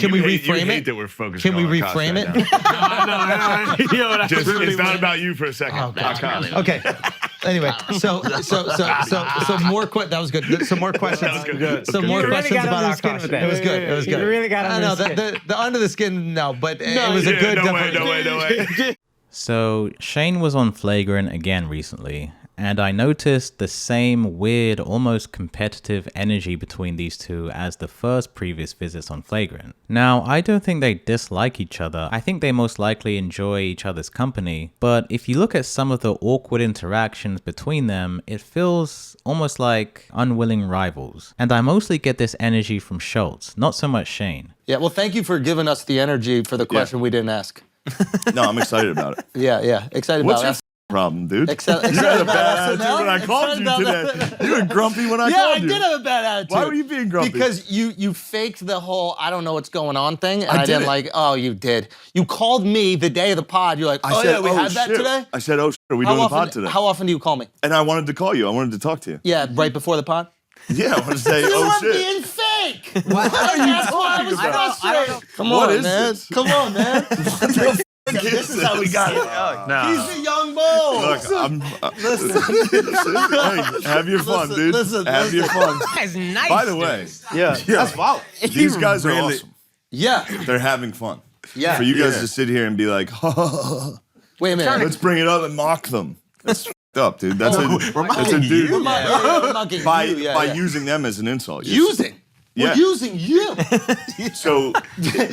Can we reframe you hate it? that we're focusing Can we on Akash reframe right it? now. You know what I Just, really it's not want? about you for a second. Oh, God. Akash. Okay. Anyway, so more that was good. Some more questions. That was good. Some Okay. more You really questions got under about the skin Akash. with that. It was good. It was good. You really got under the skin. The under the skin, no, but it was a Yeah, good. no way, definitely- no way. So Shane was on Flagrant again recently, and I noticed the same weird, almost competitive energy between these two as the first previous visits on Flagrant. Now, I don't think they dislike each other. I think they most likely enjoy each other's company, but if you look at some of the awkward interactions between them, it feels almost like unwilling rivals. And I mostly get this energy from Schulz, not so much Shane. Yeah. Well, thank you for giving us the energy for the question we didn't ask. No, I'm excited about it. Yeah. Excited What's about your it. problem, dude? Excited You had a about bad attitude SNL? when I called Excited you about today. You were grumpy when I Yeah, called I you. did have a bad attitude. Why were you being grumpy? Because you faked the whole I don't know what's going on thing, and I didn't didn't. like. Oh, you did. You called me the day of the pod. You're like, oh yeah, we had that shit. today. I said, oh shit, are we doing the pod today? How often do you call me? And I wanted to call you. I wanted to talk to you. Yeah, right before the pod. Yeah, I wanted to say, You oh were shit. being fake. What are you That's why I was frustrated. Come What on, is man. this? Come on, man. This is how we got it. He's a young bull. Look, I'm. Hey, have your fun, dude. Have your fun. That's nice. By the way, Yeah. that's wow. These guys are really- awesome. Yeah. They're having fun. Yeah. For you guys to sit here and be like, Wait a minute. let's bring it up and mock them. That's f***ed up, dude. That's a dude. We're mocking By you. Yeah, by yeah. using them as an insult. Using. Yeah. We're using you. So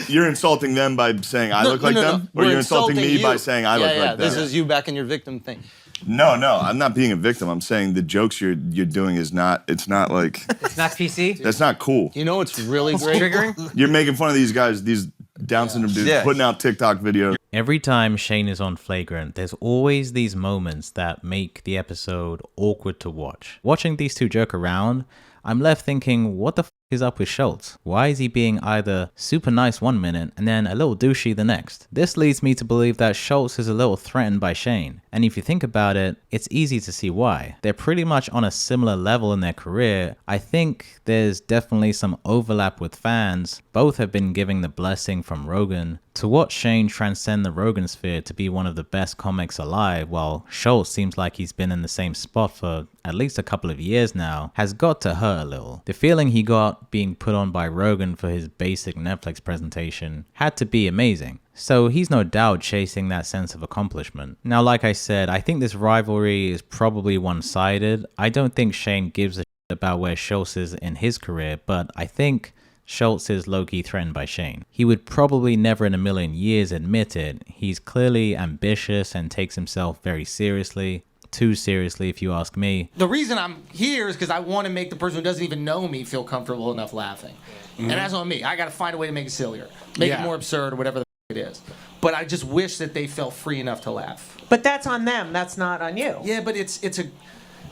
you're insulting them by saying I look like them, or We're you're insulting me you. by saying I look like them. This is you back in your victim thing. No, I'm not being a victim. I'm saying the jokes you're doing is not. It's not like It's not PC. that's not cool. You know what's really great? Triggering. You're making fun of these guys, these Down syndrome dudes, Yeah. putting out TikTok videos. Every time Shane is on Flagrant, there's always these moments that make the episode awkward to watch. Watching these two joke around, I'm left thinking, what the f is up with Schulz? Why is he being either super nice one minute and then a little douchey the next? This leads me to believe that Schulz is a little threatened by Shane. And if you think about it, it's easy to see why. They're pretty much on a similar level in their career. I think there's definitely some overlap with fans. Both have been giving the blessing from Rogan. To watch Shane transcend the Rogan sphere to be one of the best comics alive, while Schulz seems like he's been in the same spot for at least a couple of years now, has got to hurt a little. The feeling he got being put on by Rogan for his basic Netflix presentation had to be amazing. So he's no doubt chasing that sense of accomplishment. Now, like I said, I think this rivalry is probably one-sided. I don't think Shane gives a shit about where Schulz is in his career, but I think Schulz is low-key threatened by Shane. He would probably never in a million years admit it. He's clearly ambitious and takes himself very seriously. Too seriously, if you ask me. The reason I'm here is because I want to make the person who doesn't even know me feel comfortable enough laughing. And that's on me. I got to find a way to make it sillier. Make it more absurd or whatever the it is. But I just wish that they felt free enough to laugh. But that's on them. That's not on you. Yeah, but it's a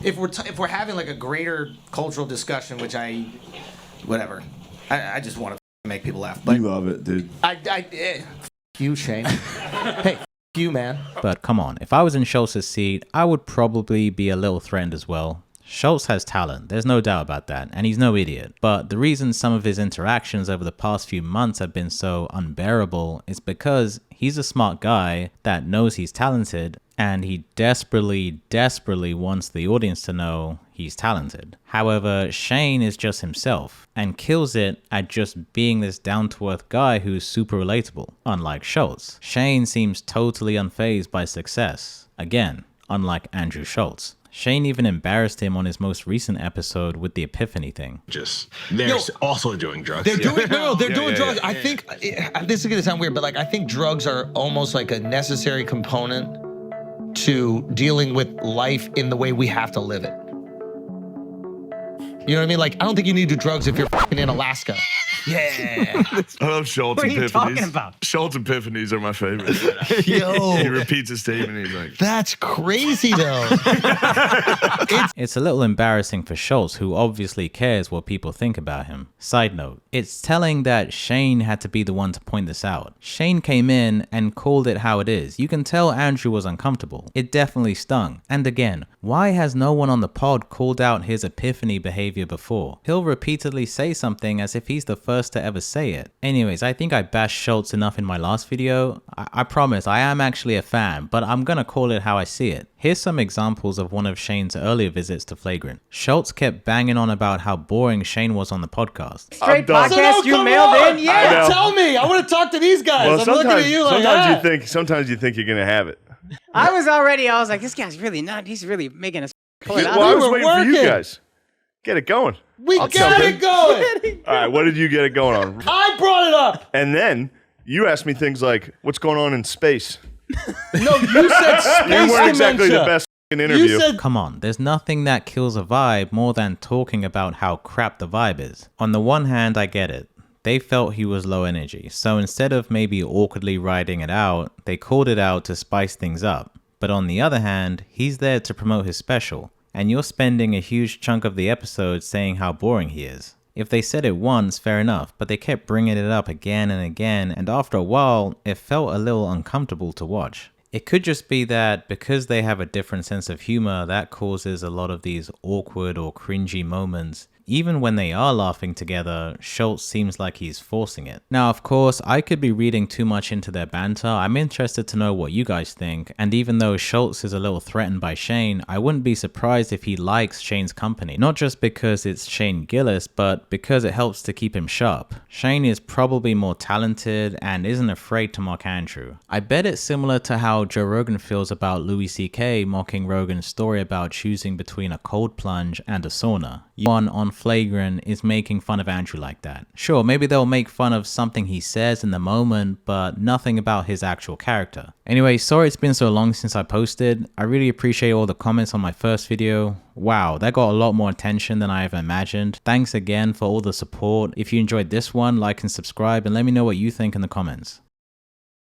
if we're having like a greater cultural discussion, which whatever. I just want to make people laugh. But You love it, dude. f you, Shane. Hey, f you, man. But come on, if I was in Schulz's seat, I would probably be a little threatened as well. Schulz has talent, there's no doubt about that, and he's no idiot. But the reason some of his interactions over the past few months have been so unbearable is because he's a smart guy that knows he's talented, and he desperately wants the audience to know he's talented. However, Shane is just himself, and kills it at just being this down-to-earth guy who's super relatable, unlike Schulz. Shane seems totally unfazed by success, again, unlike Andrew Schulz. Shane even embarrassed him on his most recent episode with the epiphany thing. They're also doing drugs. They're doing they're doing drugs. I think this is gonna sound weird, but like I think drugs are almost like a necessary component to dealing with life in the way we have to live it. You know what I mean? Like I don't think you need to do drugs if you're fucking in Alaska. Yeah. I love Schultz What are epiphanies. you talking about? Schultz epiphanies are my favorite. Yo. He repeats a statement. He's like, That's crazy though. It's a little embarrassing for Schulz, who obviously cares what people think about him. Side note, it's telling that Shane had to be the one to point this out. Shane came in and called it how it is. You can tell Andrew was uncomfortable. It definitely stung. And again, why has no one on the pod called out his epiphany behavior behavior before. He'll repeatedly say something as if he's the first to ever say it. Anyways, I think I bashed Schulz enough in my last video. I promise I am actually a fan, but I'm gonna call it how I see it. Here's some examples of one of Shane's earlier visits to Flagrant. Schulz kept banging on about how boring Shane was on the podcast. Straight done. podcast you mailed in? Yeah. Tell me. I want to talk to these guys. Well, I'm looking at you like sometimes you think you're gonna have it. I was like, this guy's really not. He's really making us pull it out. Well, I was were waiting for you working. guys. Get it going. We I'll got jump it in. going. All right, what did you get it going on? I brought it up. And then you asked me things like, "What's going on in space?" No, you said space You weren't exactly the dementia. best interview. You said Come on, there's nothing that kills a vibe more than talking about how crap the vibe is. On the one hand, I get it. They felt he was low energy, so instead of maybe awkwardly riding it out, they called it out to spice things up. But on the other hand, he's there to promote his special, and you're spending a huge chunk of the episode saying how boring he is. If they said it once, fair enough, but they kept bringing it up again and again, and after a while, it felt a little uncomfortable to watch. It could just be that because they have a different sense of humor, that causes a lot of these awkward or cringy moments. Even when they are laughing together, Schulz seems like he's forcing it. Now, of course, I could be reading too much into their banter. I'm interested to know what you guys think, and even though Schulz is a little threatened by Shane, I wouldn't be surprised if he likes Shane's company. Not just because it's Shane Gillis, but because it helps to keep him sharp. Shane is probably more talented and isn't afraid to mock Andrew. I bet it's similar to how Joe Rogan feels about Louis C.K. mocking Rogan's story about choosing between a cold plunge and a sauna. One on Flagrant is making fun of Andrew like that. Sure, maybe they'll make fun of something he says in the moment, but nothing about his actual character. Anyway, sorry it's been so long since I posted. I really appreciate all the comments on my first video. Wow, that got a lot more attention than I ever imagined. Thanks again for all the support. If you enjoyed this one, like and subscribe, and let me know what you think in the comments.